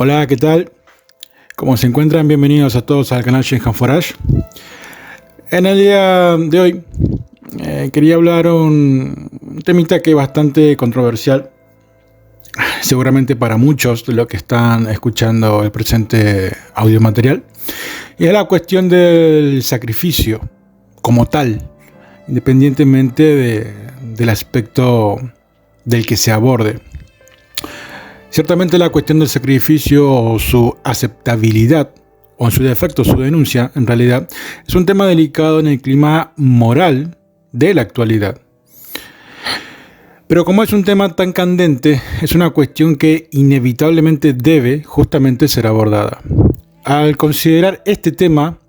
Hola, ¿qué tal? ¿Cómo se encuentran? Bienvenidos a todos al canal Shenhan Forage. En el día de hoy quería hablar un temita que es bastante controversial, seguramente para muchos de los que están escuchando el presente audio material, y es la cuestión del sacrificio como tal, independientemente del aspecto del que se aborde. Ciertamente la cuestión del sacrificio o su aceptabilidad, o en su defecto su denuncia, en realidad, es un tema delicado en el clima moral de la actualidad. Pero como es un tema tan candente, es una cuestión que inevitablemente debe justamente ser abordada. Al considerar este tema,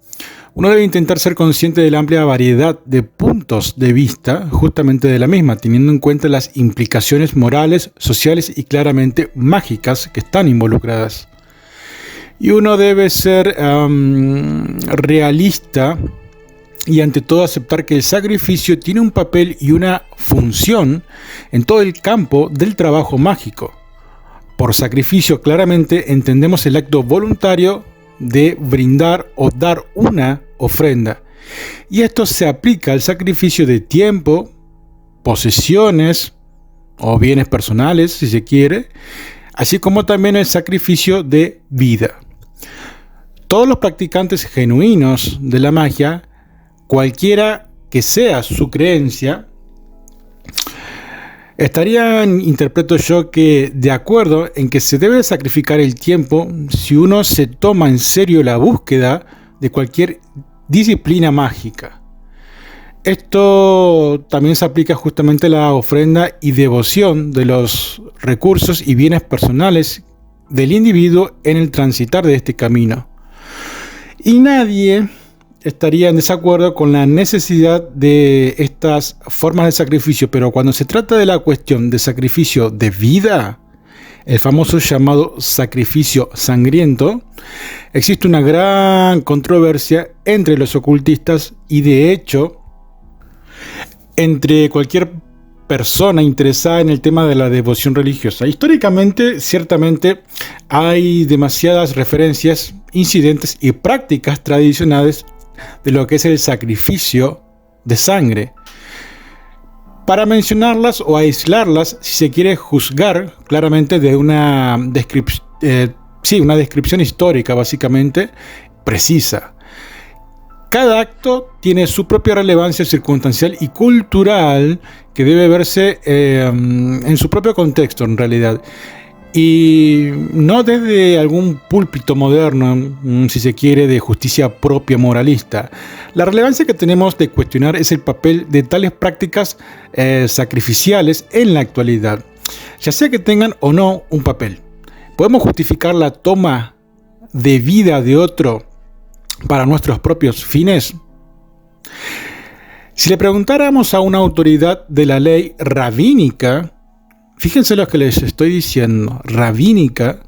uno debe intentar ser consciente de la amplia variedad de puntos de vista justamente de la misma, teniendo en cuenta las implicaciones morales, sociales y claramente mágicas que están involucradas. Y uno debe ser realista y ante todo aceptar que el sacrificio tiene un papel y una función en todo el campo del trabajo mágico. Por sacrificio claramente entendemos el acto voluntario de brindar o dar una ofrenda. Y esto se aplica al sacrificio de tiempo, posesiones o bienes personales, si se quiere, así como también el sacrificio de vida. Todos los practicantes genuinos de la magia, cualquiera que sea su creencia, estarían, interpreto yo, que de acuerdo en que se debe sacrificar el tiempo si uno se toma en serio la búsqueda de cualquier disciplina mágica. Esto también se aplica justamente a la ofrenda y devoción de los recursos y bienes personales del individuo en el transitar de este camino. Y nadie estaría en desacuerdo con la necesidad de estas formas de sacrificio, pero cuando se trata de la cuestión de sacrificio de vida, el famoso llamado sacrificio sangriento, existe una gran controversia entre los ocultistas y de hecho entre cualquier persona interesada en el tema de la devoción religiosa. Históricamente, ciertamente, hay demasiadas referencias, incidentes y prácticas tradicionales de lo que es el sacrificio de sangre. Para mencionarlas o aislarlas, si se quiere juzgar claramente de una descripción histórica básicamente precisa. Cada acto tiene su propia relevancia circunstancial y cultural que debe verse en su propio contexto en realidad. Y no desde algún púlpito moderno, si se quiere, de justicia propia moralista. La relevancia que tenemos de cuestionar es el papel de tales prácticas sacrificiales en la actualidad, ya sea que tengan o no un papel. ¿Podemos justificar la toma de vida de otro para nuestros propios fines? Si le preguntáramos a una autoridad de la ley rabínica, fíjense lo que les estoy diciendo, rabínica,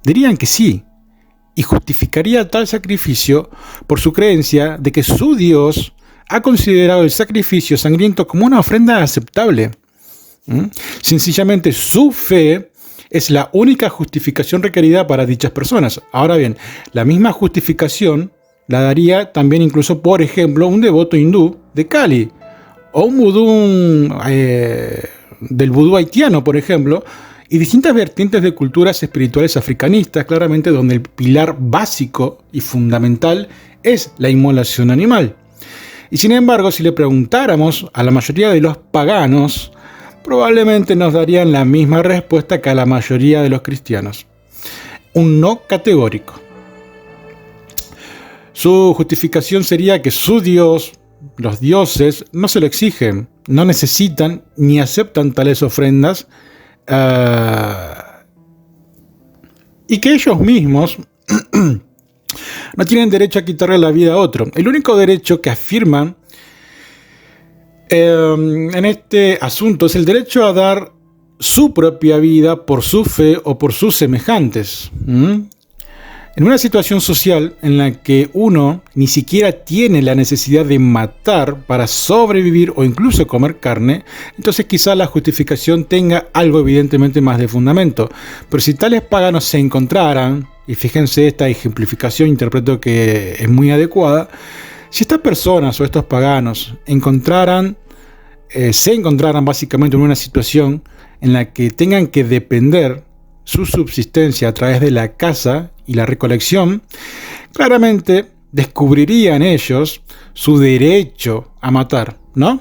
dirían que sí, y justificaría tal sacrificio por su creencia de que su Dios ha considerado el sacrificio sangriento como una ofrenda aceptable. Sencillamente su fe es la única justificación requerida para dichas personas. Ahora bien, la misma justificación la daría también incluso, por ejemplo, un devoto hindú de Kali, o un vudú del vudú haitiano, por ejemplo, y distintas vertientes de culturas espirituales africanistas, claramente donde el pilar básico y fundamental es la inmolación animal. Y sin embargo, si le preguntáramos a la mayoría de los paganos, probablemente nos darían la misma respuesta que a la mayoría de los cristianos. Un no categórico. Su justificación sería que su Dios, los dioses, no se lo exigen, no necesitan ni aceptan tales ofrendas, y que ellos mismos no tienen derecho a quitarle la vida a otro. El único derecho que afirman en este asunto es el derecho a dar su propia vida por su fe o por sus semejantes. En una situación social en la que uno ni siquiera tiene la necesidad de matar para sobrevivir o incluso comer carne, entonces quizá la justificación tenga algo evidentemente más de fundamento. Pero si tales paganos se encontraran, y fíjense esta ejemplificación, interpreto que es muy adecuada, si estas personas o estos paganos se encontraran básicamente en una situación en la que tengan que depender su subsistencia a través de la caza y la recolección, claramente descubrirían ellos su derecho a matar, ¿no?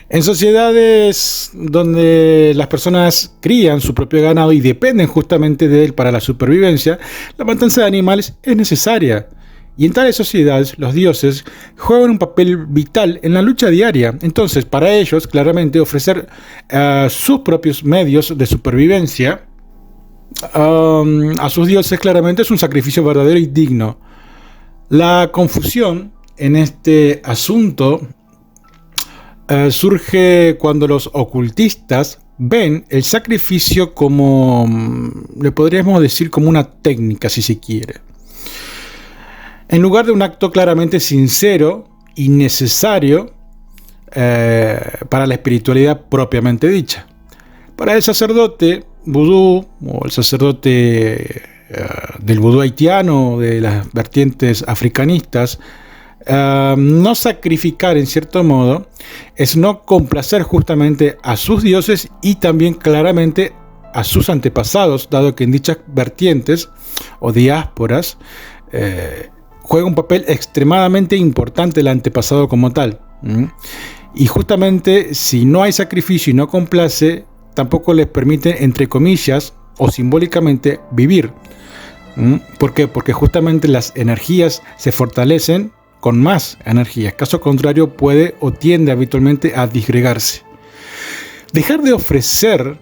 En sociedades donde las personas crían su propio ganado y dependen justamente de él para la supervivencia, la matanza de animales es necesaria. Y en tales sociedades, los dioses juegan un papel vital en la lucha diaria. Entonces, para ellos, claramente, ofrecer sus propios medios de supervivencia a sus dioses, claramente, es un sacrificio verdadero y digno. La confusión en este asunto surge cuando los ocultistas ven el sacrificio como, le podríamos decir, como una técnica, si se quiere, en lugar de un acto claramente sincero y necesario para la espiritualidad propiamente dicha. Para el sacerdote vudú o el sacerdote del vudú haitiano, de las vertientes africanistas, no sacrificar en cierto modo es no complacer justamente a sus dioses y también claramente a sus antepasados, dado que en dichas vertientes o diásporas juega un papel extremadamente importante el antepasado como tal. Y justamente si no hay sacrificio y no complace, tampoco les permite, entre comillas o simbólicamente, vivir. ¿Por qué? Porque justamente las energías se fortalecen con más energía. Caso contrario, puede o tiende habitualmente a disgregarse. Dejar de ofrecer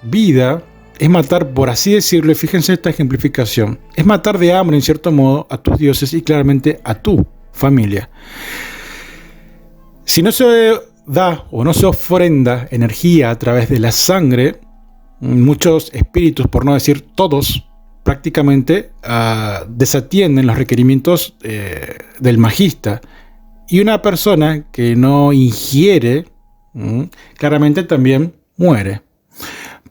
vida es matar, por así decirlo, y fíjense esta ejemplificación, es matar de hambre en cierto modo a tus dioses y claramente a tu familia. Si no se da o no se ofrenda energía a través de la sangre, muchos espíritus, por no decir todos, prácticamente desatienden los requerimientos del magista, y una persona que no ingiere claramente también muere.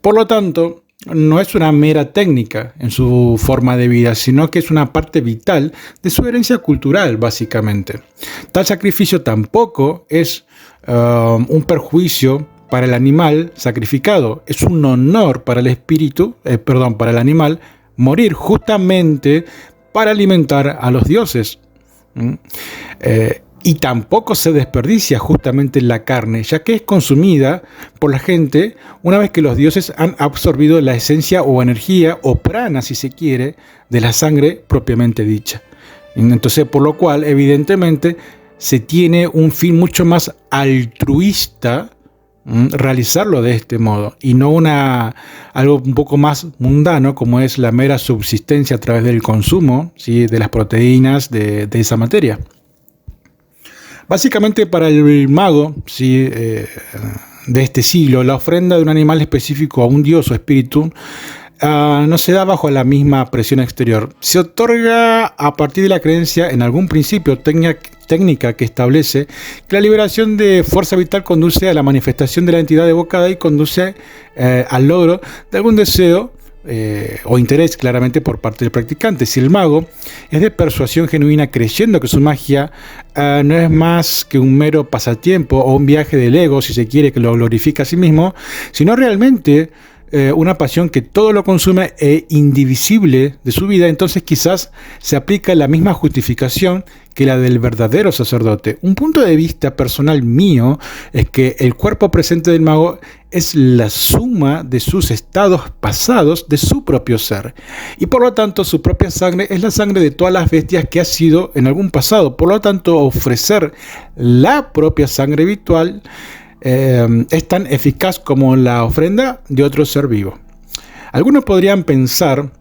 Por lo tanto, no es una mera técnica en su forma de vida, sino que es una parte vital de su herencia cultural, básicamente. Tal sacrificio tampoco es un perjuicio para el animal sacrificado. Es un honor para el para el animal, morir justamente para alimentar a los dioses. Y tampoco se desperdicia justamente la carne, ya que es consumida por la gente una vez que los dioses han absorbido la esencia o energía o prana, si se quiere, de la sangre propiamente dicha. Entonces, por lo cual, evidentemente, se tiene un fin mucho más altruista realizarlo de este modo y no algo un poco más mundano como es la mera subsistencia a través del consumo, ¿sí?, de las proteínas de esa materia. Básicamente para el mago, ¿sí?, de este siglo, la ofrenda de un animal específico a un dios o espíritu no se da bajo la misma presión exterior. Se otorga a partir de la creencia en algún principio técnica que establece que la liberación de fuerza vital conduce a la manifestación de la entidad evocada y conduce al logro de algún deseo o interés claramente por parte del practicante. Si el mago es de persuasión genuina, creyendo que su magia no es más que un mero pasatiempo o un viaje del ego, si se quiere, que lo glorifica a sí mismo, sino realmente una pasión que todo lo consume e indivisible de su vida, entonces quizás se aplica la misma justificación que la del verdadero sacerdote. Un punto de vista personal mío es que el cuerpo presente del mago es la suma de sus estados pasados de su propio ser, y por lo tanto su propia sangre es la sangre de todas las bestias que ha sido en algún pasado. Por lo tanto, ofrecer la propia sangre virtual es tan eficaz como la ofrenda de otro ser vivo. Algunos podrían pensar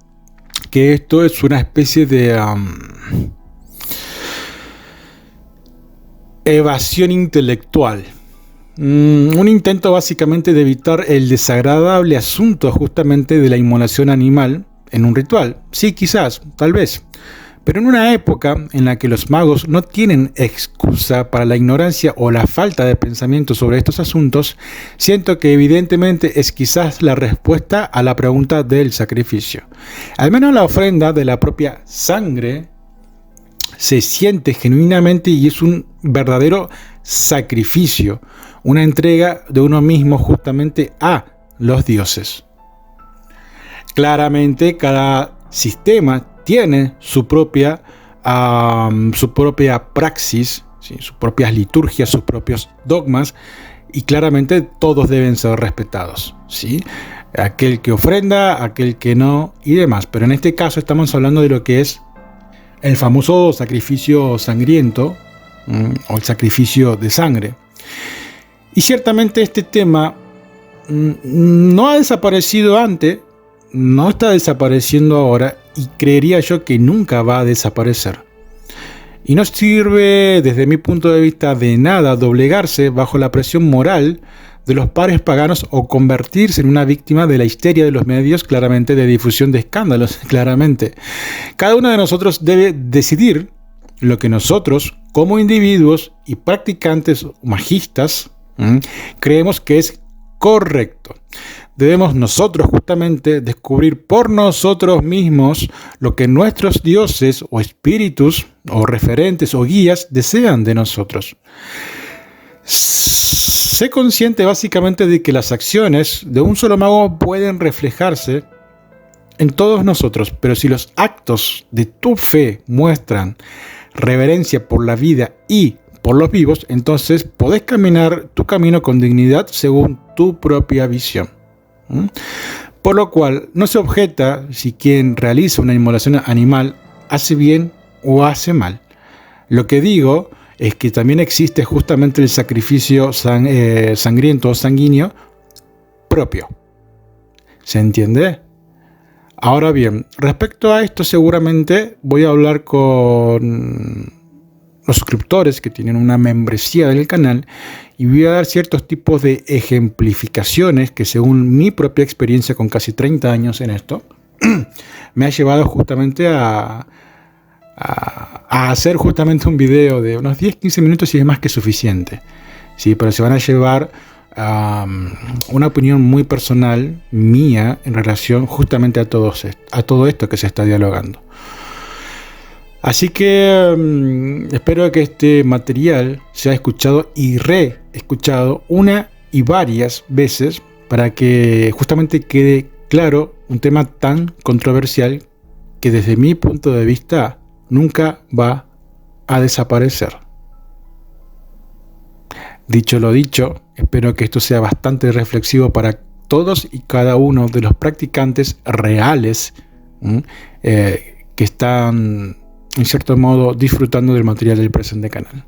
que esto es una especie de evasión intelectual, un intento básicamente de evitar el desagradable asunto justamente de la inmolación animal en un ritual. Sí, quizás, tal vez. Pero en una época en la que los magos no tienen excusa para la ignorancia o la falta de pensamiento sobre estos asuntos, siento que evidentemente es quizás la respuesta a la pregunta del sacrificio. Al menos la ofrenda de la propia sangre se siente genuinamente y es un verdadero sacrificio, una entrega de uno mismo justamente a los dioses. Claramente cada sistema tiene su propia praxis, ¿sí? Sus propias liturgias, sus propios dogmas, y claramente todos deben ser respetados, ¿sí? Aquel que ofrenda, aquel que no y demás. Pero en este caso estamos hablando de lo que es el famoso sacrificio sangriento, o el sacrificio de sangre. Y ciertamente este tema no ha desaparecido antes, no está desapareciendo ahora, y creería yo que nunca va a desaparecer. Y no sirve, desde mi punto de vista, de nada doblegarse bajo la presión moral de los padres paganos o convertirse en una víctima de la histeria de los medios, claramente, de difusión de escándalos, claramente. Cada uno de nosotros debe decidir lo que nosotros, como individuos y practicantes magistas, creemos que es correcto. Debemos nosotros justamente descubrir por nosotros mismos lo que nuestros dioses o espíritus o referentes o guías desean de nosotros. Sé consciente básicamente de que las acciones de un solo mago pueden reflejarse en todos nosotros, pero si los actos de tu fe muestran reverencia por la vida y por los vivos, entonces podés caminar tu camino con dignidad según tu propia visión. Por lo cual, no se objeta si quien realiza una inmolación animal hace bien o hace mal. Lo que digo es que también existe justamente el sacrificio sangriento o sanguíneo propio. ¿Se entiende? Ahora bien, respecto a esto seguramente voy a hablar con los suscriptores que tienen una membresía del canal y voy a dar ciertos tipos de ejemplificaciones que, según mi propia experiencia con casi 30 años en esto, me ha llevado justamente a hacer justamente un video de unos 10-15 minutos y es más que suficiente, ¿sí? Pero se van a llevar una opinión muy personal mía en relación justamente a todo esto que se está dialogando. Así que espero que este material sea escuchado y reescuchado una y varias veces para que justamente quede claro un tema tan controversial que desde mi punto de vista nunca va a desaparecer. Dicho lo dicho, espero que esto sea bastante reflexivo para todos y cada uno de los practicantes reales que están en cierto modo disfrutando del material del presente canal.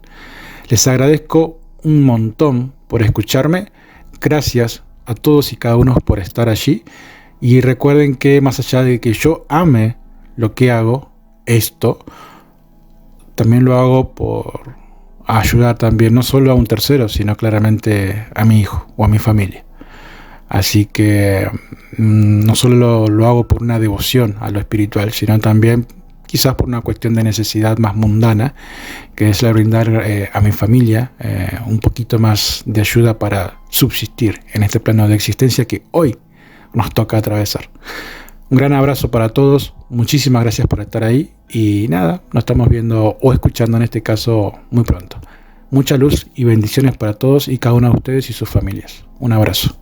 Les agradezco un montón por escucharme. Gracias a todos y cada uno por estar allí. Y recuerden que más allá de que yo ame lo que hago, esto, también lo hago por ayudar también no solo a un tercero, sino claramente a mi hijo o a mi familia. Así que no solo lo hago por una devoción a lo espiritual, sino también quizás por una cuestión de necesidad más mundana, que es la brindar a mi familia un poquito más de ayuda para subsistir en este plano de existencia que hoy nos toca atravesar. Un gran abrazo para todos, muchísimas gracias por estar ahí y nada, nos estamos viendo o escuchando en este caso muy pronto. Mucha luz y bendiciones para todos y cada uno de ustedes y sus familias. Un abrazo.